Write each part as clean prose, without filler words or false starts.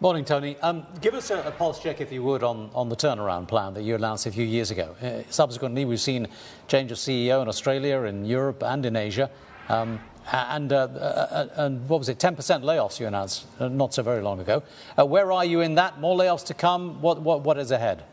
Morning, Tony. Give us a pulse check, if you would, on the turnaround plan that you announced a few years ago. Subsequently, we've seen change of CEO in Australia, in Europe and in Asia. And what was it, 10% layoffs you announced not so very long ago. Where are you in that? More layoffs to come? What is ahead?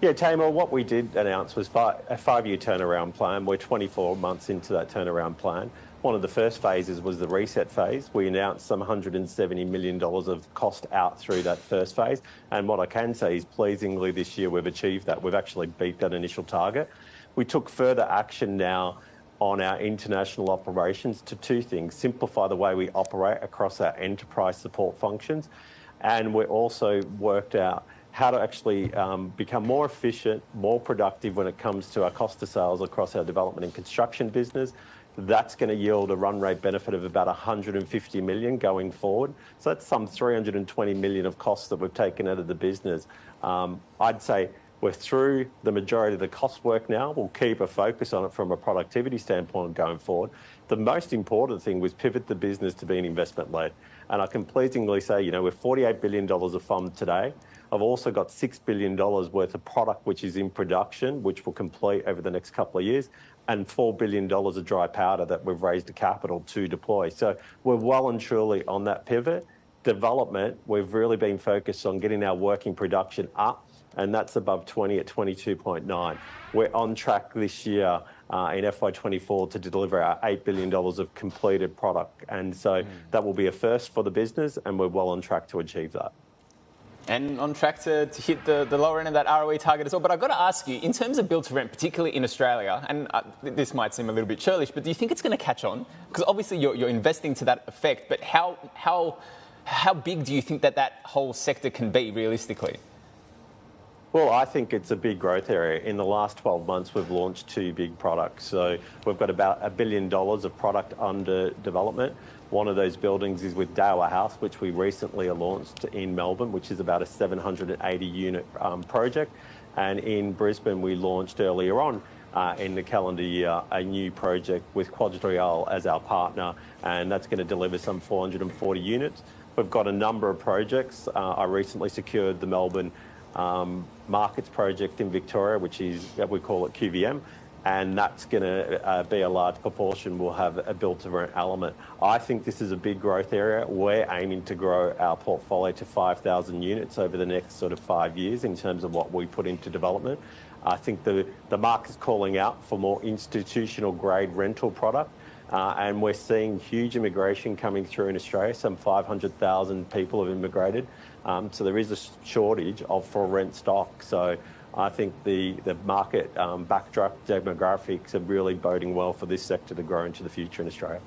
Yeah, Tamer, what we did announce was a five-year turnaround plan. We're 24 months into that turnaround plan. One of the first phases was the reset phase. We announced some $170 million of cost out through that first phase. And what I can say is, pleasingly, this year we've achieved that. We've actually beat that initial target. We took further action now on our international operations to two things: simplify the way we operate across our enterprise support functions. And we also worked out how to actually become more efficient, more productive when it comes to our cost of sales across our development and construction business. That's going to yield a run rate benefit of about $150 million going forward. So that's some $320 million of costs that we've taken out of the business. I'd say we're through the majority of the cost work now. We'll keep a focus on it from a productivity standpoint going forward. The most important thing was pivot the business to being investment-led. And I can pleasingly say, we're $48 billion of fund today. I've also got $6 billion worth of product which is in production, which will complete over the next couple of years, and $4 billion of dry powder that we've raised the capital to deploy. So we're well and truly on that pivot. Development, we've really been focused on getting our working production up, and that's above 20 at 22.9. We're on track this year in FY24 to deliver our $8 billion of completed product. And so that will be a first for the business, and we're well on track to achieve that. And on track to hit the lower end of that ROE target as well. But I've got to ask you, in terms of build to rent, particularly in Australia, and this might seem a little bit churlish, but do you think it's going to catch on? Because obviously you're investing to that effect, but how big do you think that whole sector can be realistically? Well, I think it's a big growth area. In the last 12 months, we've launched two big products. So we've got about $1 billion of product under development. One of those buildings is with Daiwa House, which we recently launched in Melbourne, which is about a 780-unit project. And in Brisbane, we launched earlier on in the calendar year a new project with QuadReal as our partner, and that's going to deliver some 440 units. We've got a number of projects. I recently secured the Melbourne Markets project in Victoria, which is, we call it QVM, and that's going to be a large proportion will have a build-to-rent element. I think this is a big growth area. We're aiming to grow our portfolio to 5,000 units over the next sort of 5 years in terms of what we put into development. I think the market's calling out for more institutional-grade rental product, and we're seeing huge immigration coming through in Australia. Some 500,000 people have immigrated. So there is a shortage of for-rent stock. So I think the market backdrop demographics are really boding well for this sector to grow into the future in Australia.